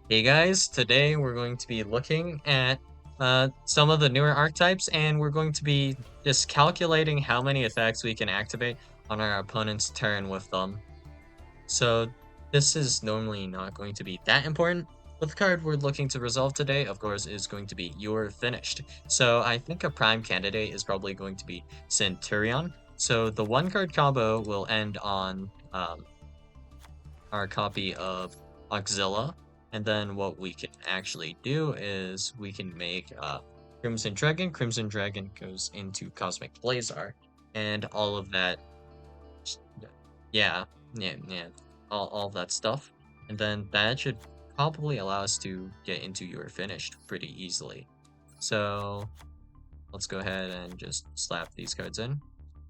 Hey guys, today we're going to be looking at some of the newer archetypes, and we're going to be just calculating how many effects we can activate on our opponent's turn with them. So this is normally not going to be that important, but the card we're looking to resolve today, of course, is going to be You're Finished. So I think a prime candidate is probably going to be Centurion. So the one card combo will end on our copy of Auxilla. And then what we can actually do is we can make Crimson Dragon. Crimson Dragon goes into Cosmic Blazar. And all of that, yeah, yeah, all that stuff. And then that should probably allow us to get into Your Finished pretty easily. So let's go ahead and just slap these cards in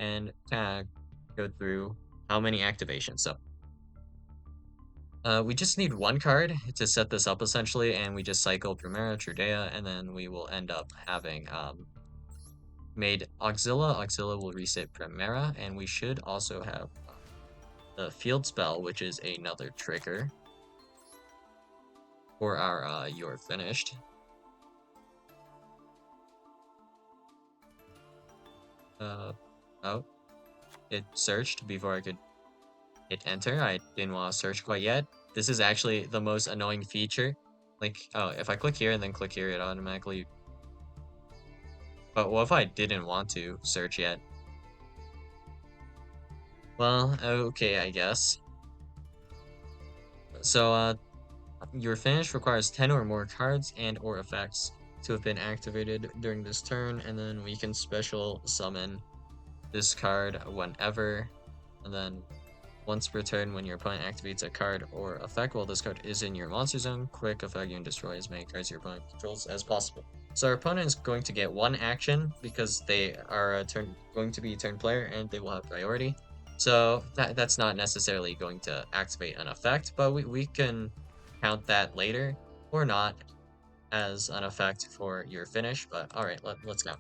and kind of go through how many activations. So we just need one card to set this up essentially, and we just cycle Primera, Trudea, and then we will end up having made Auxilla. Auxilla will reset Primera, and we should also have the Field Spell, which is another trigger for our You're Finished. Oh, it searched before I could hit enter. I didn't want to search quite yet. This is actually the most annoying feature. Like, oh, if I click here and then click here, it automatically. But what if I didn't want to search yet? Well, okay, I guess. So, your finish requires 10 or more cards and or effects to have been activated during this turn, and then we can special summon this card whenever, and then once per turn when your opponent activates a card or effect while this card is in your monster zone, quick effect and destroy as many cards your opponent controls as possible. So our opponent is going to get one action because they are going to be turn player and they will have priority. So that's not necessarily going to activate an effect, but we can count that later or not as an effect for your finish. But all right, let's go.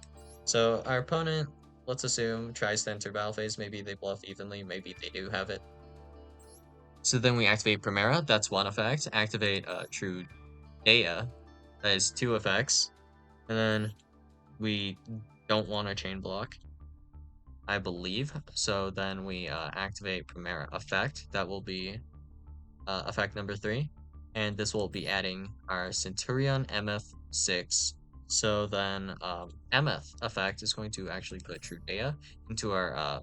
So our opponent, let's assume, tries to enter battle phase. Maybe they bluff evenly, maybe they do have it. So then we activate Primera, that's one effect. Activate True Dea, that is two effects. And then we don't want a chain block, I believe. So then we activate Primera effect, that will be effect number 3. And this will be adding our Centurion MF6. So then MF effect is going to actually put True Dea into our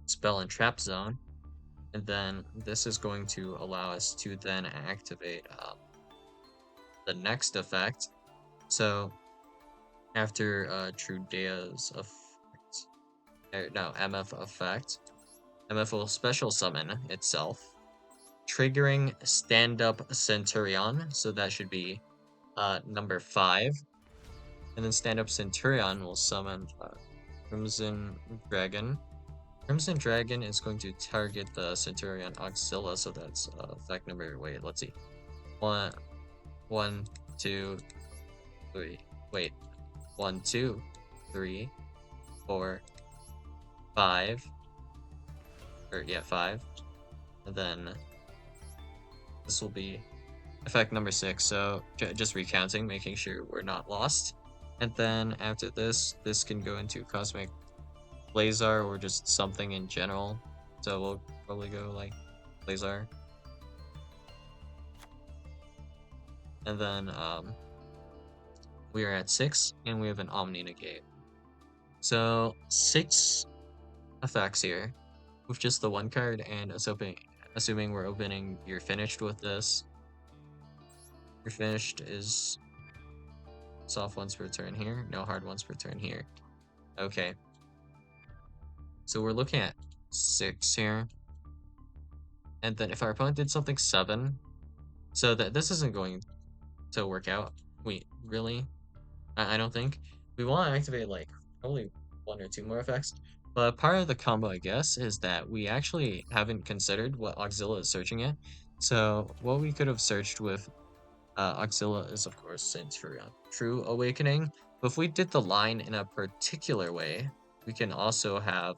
spell and trap zone. And then this is going to allow us to then activate the next effect. So after Trudea's effect, no, MF effect, MF will special summon itself, triggering Stand Up Centurion. So that should be number 5. And then Stand Up Centurion will summon Crimson Dragon. Crimson Dragon is going to target the Centurion Auxilla, so that's effect number. Wait, let's see. One, 2, 3. Wait, 1, 2, 3, 4, 5. Or yeah, 5. And then this will be effect number 6. So just recounting, making sure we're not lost. And then after this can go into Cosmic Blazar or just something in general. So we'll probably go like Blazar. And then we are at 6, and we have an Omni Negate. So 6 effects here with just the one card, and assuming we're opening You're Finished with this. You're Finished is soft once per turn here, no hard once per turn here. Okay. So we're looking at 6 here. And then if our opponent did something 7, so that this isn't going to work out. Wait, really? I don't think. We want to activate like probably 1 or 2 more effects. But part of the combo, I guess, is that we actually haven't considered what Auxilla is searching at. So what we could have searched with Auxilla is, of course, Centurion True Awakening. But if we did the line in a particular way, we can also have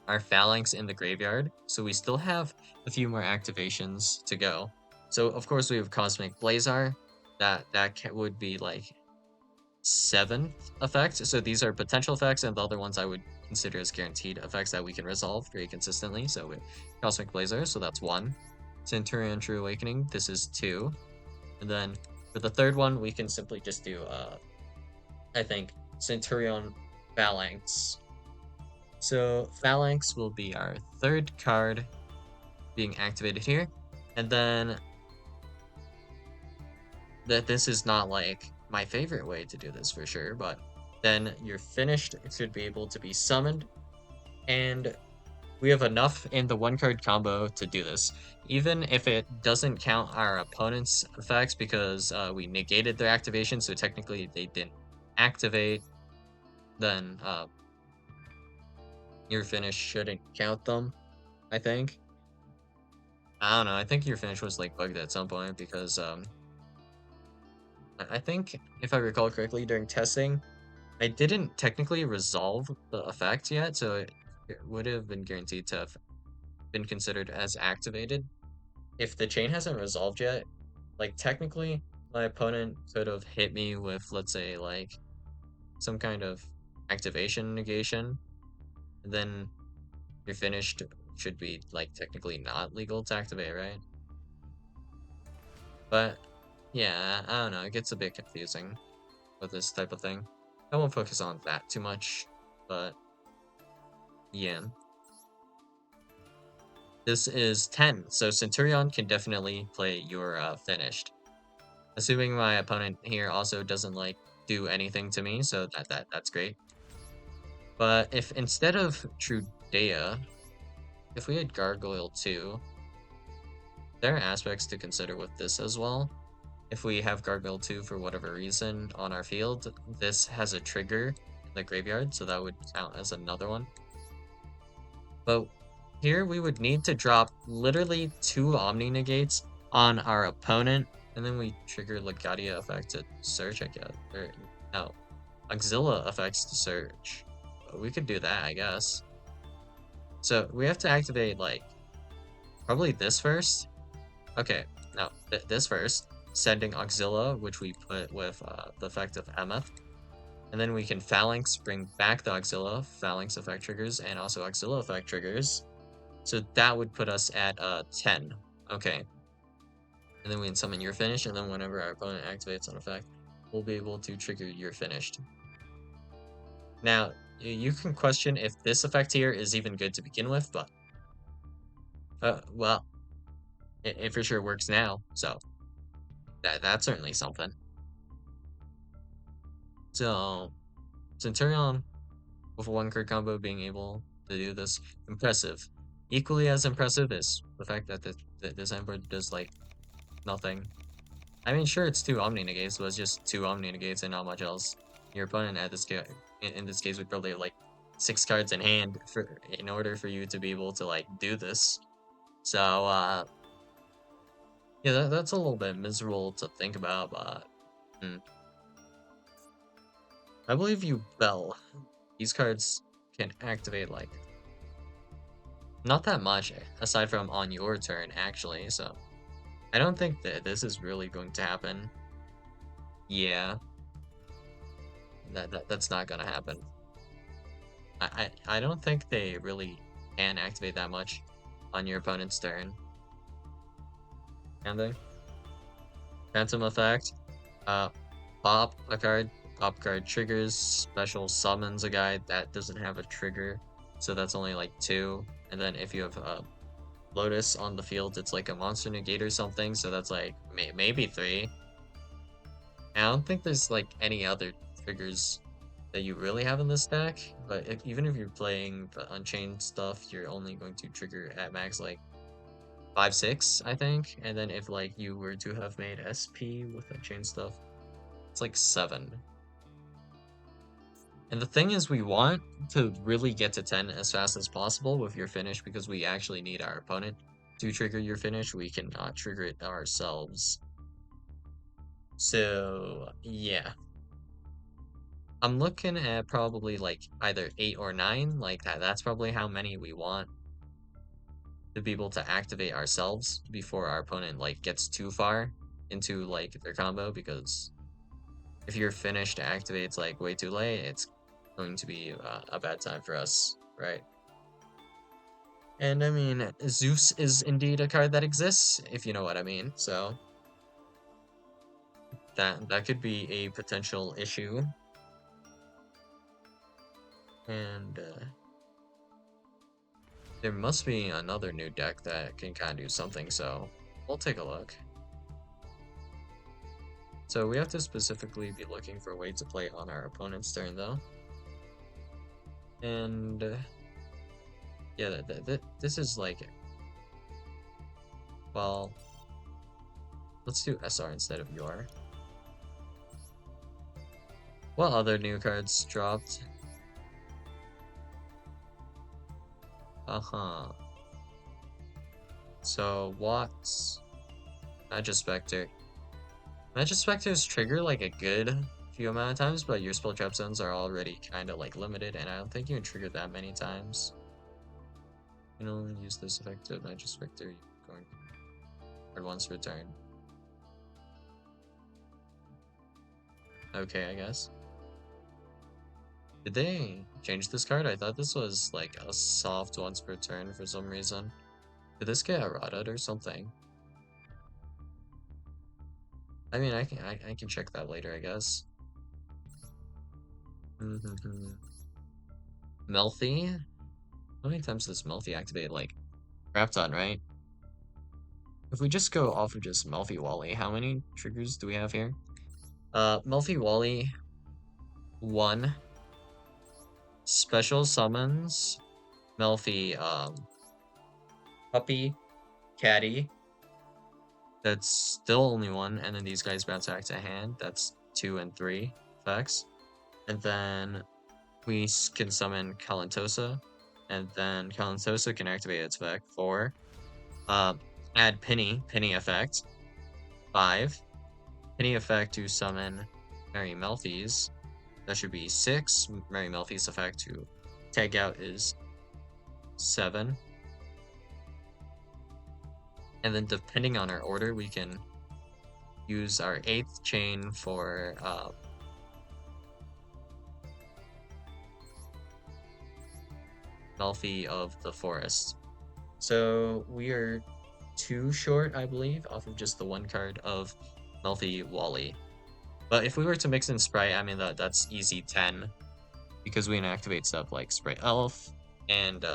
our Phalanx in the graveyard. So we still have a few more activations to go. So of course we have Cosmic Blazar. Would be like 7th effect. So these are potential effects, and the other ones I would consider as guaranteed effects that we can resolve very consistently. So with Cosmic Blazer, so that's 1. Centurion True Awakening, this is 2. And then for the third one, we can simply just do I think Centurion Phalanx. So Phalanx will be our third card being activated here. And then this is not like my favorite way to do this for sure, but then you're finished. It should be able to be summoned, and we have enough in the one card combo to do this. Even if it doesn't count our opponent's effects because we negated their activation, so technically they didn't activate, then your finish shouldn't count them, I think. I don't know, I think your finish was like bugged at some point because I think if I recall correctly during testing, I didn't technically resolve the effect yet, so it would have been guaranteed to have been considered as activated. If the chain hasn't resolved yet, like technically my opponent could have hit me with, let's say, like some kind of activation negation, and then you're finished should be like technically not legal to activate, right? But yeah, I don't know, it gets a bit confusing with this type of thing. I won't focus on that too much, but yeah. This is 10, so Centurion can definitely play your finished. Assuming my opponent here also doesn't like do anything to me, so that's great. But if instead of Trudea, if we had Gargoyle too, there are aspects to consider with this as well. If we have Gargoyle 2 for whatever reason on our field, this has a trigger in the graveyard, so that would count as another one. But here we would need to drop literally 2 Omni Negates on our opponent, and then we trigger Legadia effect to search, I guess. Or, no, Auxilla effects to search. But we could do that, I guess. So we have to activate, like, probably this first. Okay, no, this first. Sending Auxilla, which we put with the effect of Emeth. And then we can Phalanx, bring back the Auxilla, Phalanx effect triggers, and also Auxilla effect triggers. So that would put us at 10. Okay. And then we can summon your finish, and then whenever our opponent activates an effect, we'll be able to trigger your finished. Now, you can question if this effect here is even good to begin with, but well, it for sure works now, so that's certainly something. So, Centurion with a 1-card combo being able to do this, impressive. Equally as impressive is the fact that this Emperor does, like, nothing. I mean, sure, it's 2 Omni Negates, but it's just 2 Omni Negates and not much else. Your opponent at this in this case would probably have, like, 6 cards in hand in order for you to be able to, like, do this. So, yeah, that's a little bit miserable to think about, but I believe you Bell. These cards can activate, like, not that much, aside from on your turn, actually, so I don't think that this is really going to happen. Yeah, that's not gonna happen. I don't think they really can activate that much on your opponent's turn. Can they? Phantom effect. Uh, pop a card. Pop card triggers. Special summons a guy that doesn't have a trigger, so that's only like 2. And then if you have Lotus on the field, it's like a monster negate or something, so that's like maybe 3. I don't think there's like any other triggers that you really have in this deck, but even if you're playing the Unchained stuff, you're only going to trigger at max like 5, 6, I think. And then if like you were to have made SP with Unchained stuff, it's like 7. And the thing is, we want to really get to 10 as fast as possible with your finish because we actually need our opponent to trigger your finish. We cannot trigger it ourselves. So, yeah. I'm looking at probably like either 8 or 9, like that's probably how many we want to be able to activate ourselves before our opponent like gets too far into like their combo, because if your finish to activate's like way too late, it's going to be a bad time for us, right? And I mean, Zeus is indeed a card that exists, if you know what I mean. So that could be a potential issue. And there must be another new deck that can kind of do something, so we'll take a look. So we have to specifically be looking for a way to play on our opponent's turn, though. And yeah, this is like, well, let's do SR instead of UR. What other new cards dropped? Uh-huh. So Watts, Magispector. Magispectors trigger like a good few amount of times, but your spell trap zones are already kind of like limited, and I don't think you can trigger that many times. You can only use this effect to Magispector. You're going to once per turn. Okay, I guess. Did they change this card? I thought this was like a soft once per turn for some reason. Did this get errata or something? I mean, I can check that later, I guess. Melfi? How many times does Melfi activate? Like, Rapton, right? If we just go off of just Melfi Wally, how many triggers do we have here? Melfi Wally, 1. Special summons Melfi, Puppy, Caddy. That's still only 1, and then these guys bounce back to hand. That's 2 and 3 effects. And then we can summon Kalantosa, and then Kalantosa can activate its effect 4. Add Penny effect 5. Penny effect to summon Merry Melfi's. That should be 6. Merry Melfi's effect to tag out is 7. And then depending on our order, we can use our 8th chain for Melfi of the Forest. So we are 2 short, I believe, off of just the 1 card of Melfi Wally. But if we were to mix in Sprite, I mean that's easy 10, because we can activate stuff like Sprite Elf and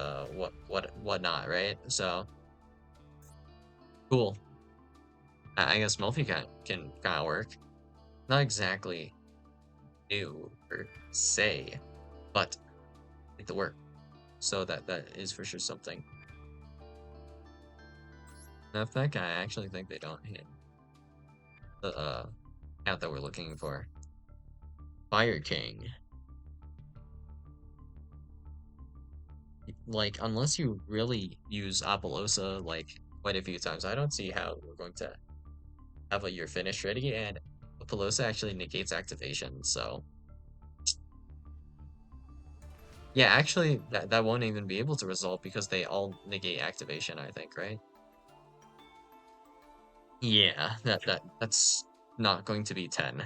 whatnot, right? So cool. I guess Melfi can kind of work. Not exactly new per se, but make the work. So that is for sure something. Now, that guy, I actually think they don't hit the count that we're looking for. Fire King. Like, unless you really use Apollosa like quite a few times, I don't see how we're going to have your finish ready, and Apollosa actually negates activation, so yeah, actually that won't even be able to resolve because they all negate activation, I think, right? Yeah, that's not going to be 10.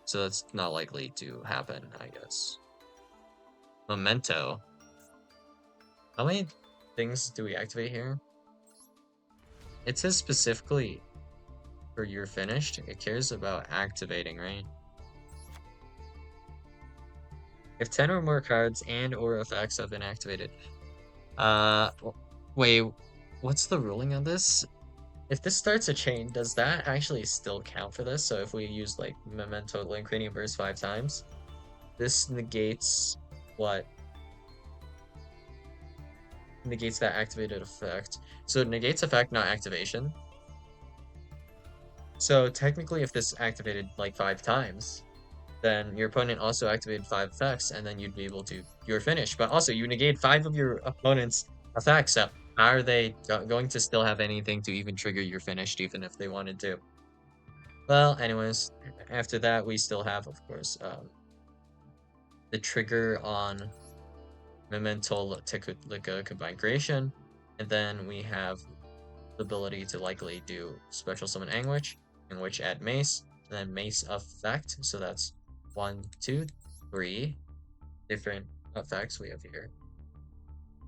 So that's not likely to happen, I guess. Memento. How many things do we activate here? It says specifically for you're finished. It cares about activating, right? If 10 or more cards and or effects have been activated. Wait, what's the ruling on this? If this starts a chain, does that actually still count for this? So if we use like Memento Linkrini Burst 5 times, this negates what? Negates that activated effect. So it negates effect, not activation. So technically, if this activated like 5 times, then your opponent also activated 5 effects, and then you'd be able to you're finished. But also, you negate 5 of your opponent's effects. So how are they going to still have anything to even trigger your finished, even if they wanted to? Well, anyways, after that, we still have, of course, the trigger on Memento Tekutlika Combined Creation. And then we have the ability to likely do special summon Anguish, Anguish add Mace, and then Mace effect. So that's 1, 2, 3 different effects we have here.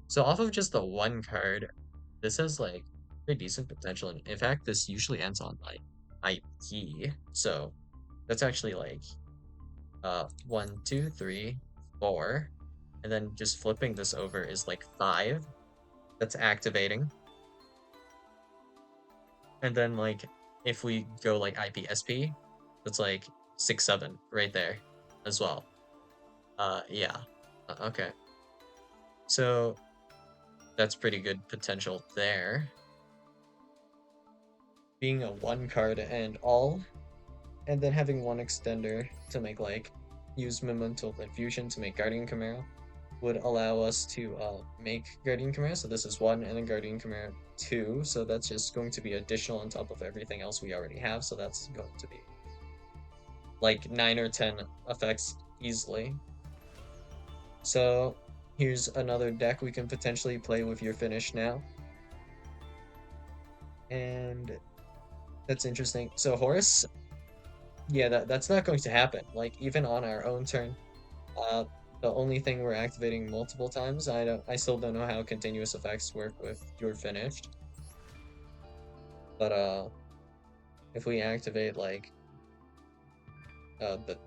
So off of just the one card, this has like pretty decent potential. And in fact, this usually ends on like IP. So that's actually like 1, 2, 3, 4. And then just flipping this over is like 5. That's activating. And then like if we go like IPSP, that's like 6, 7 right there as well. Yeah. Okay. So that's pretty good potential there. Being a one card and all, and then having one extender to make like use Momental Infusion to make Guardian Chimera would allow us to make Guardian Chimera. So this is 1 and then Guardian Chimera 2. So that's just going to be additional on top of everything else we already have. So that's going to be like 9 or 10 effects easily. So here's another deck we can potentially play with your finish now. And that's interesting. So Horus, yeah, that's not going to happen. Like even on our own turn, uh, the only thing we're activating multiple times. I still don't know how continuous effects work with your finished. But if we activate like the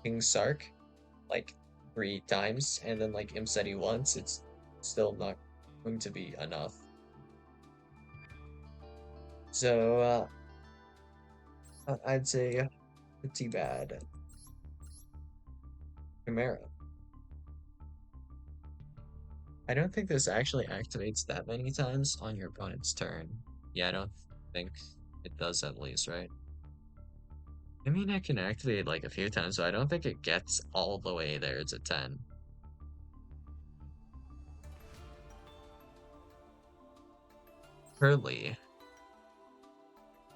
King Sark like 3 times and then like Imseti once, it's still not going to be enough. So I'd say pretty bad. Chimera. I don't think this actually activates that many times on your opponent's turn. Yeah, I don't think it does at least, right? I mean, I can activate like a few times, but I don't think it gets all the way there to 10. Pearly.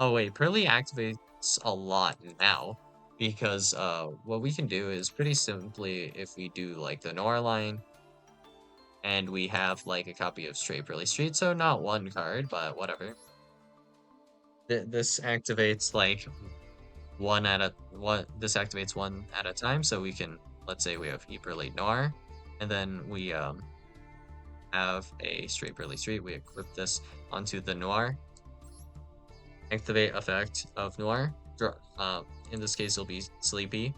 Oh wait, Pearly activates a lot now because what we can do is pretty simply if we do like the Nora line and we have like a copy of Stray Pearly Street, so not one card, but whatever. This activates like this activates one at a time, so we can, let's say we have Eperly Noir, and then we have a straight Pearly Street. We equip this onto the Noir, activate effect of Noir. In this case, it'll be Sleepy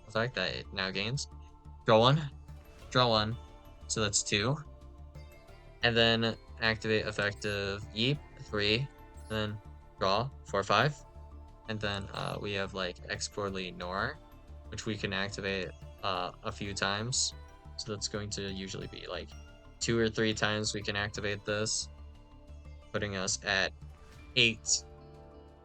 effect that it now gains. Draw one, so that's 2, and then activate effect of Yeep 3, and then draw 4, 5. And then we have like Exportly Noir, which we can activate a few times. So that's going to usually be like 2 or 3 times we can activate this, putting us at 8,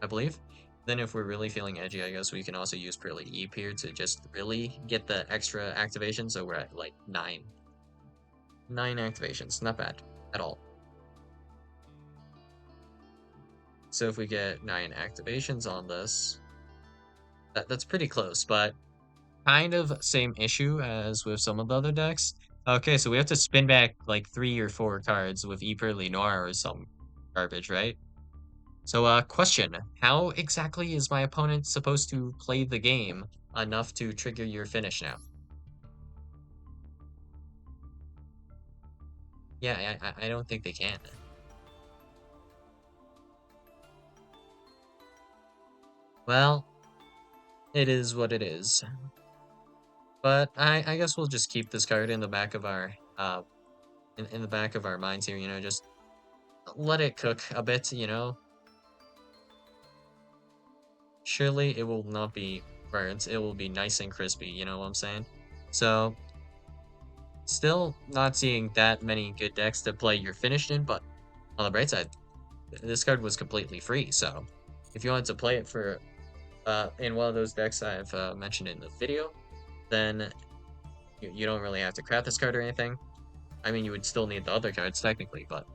I believe. Then if we're really feeling edgy, I guess we can also use Pearly Eep here to just really get the extra activation. So we're at like 9. 9 activations, not bad at all. So if we get 9 activations on this, that's pretty close, but kind of same issue as with some of the other decks. Okay, so we have to spin back like 3 or 4 cards with Eperly Noir or some garbage, right? So, question. How exactly is my opponent supposed to play the game enough to trigger your finish now? Yeah, I don't think they can. Well, it is what it is. But I guess we'll just keep this card in the back of our in the back of our minds here, you know, just let it cook a bit, you know. Surely it will not be burnt. It will be nice and crispy, you know what I'm saying? So, still not seeing that many good decks to play your finished in, but on the bright side, this card was completely free. So, if you wanted to play it for in one of those decks I've mentioned in the video, then you don't really have to craft this card or anything. I mean, you would still need the other cards technically, but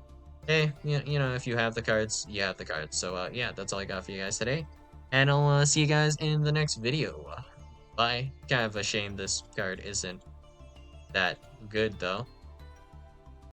hey, you know, if you have the cards, you have the cards. So, yeah, that's all I got for you guys today. And I'll see you guys in the next video. Bye. Kind of a shame this card isn't that good, though.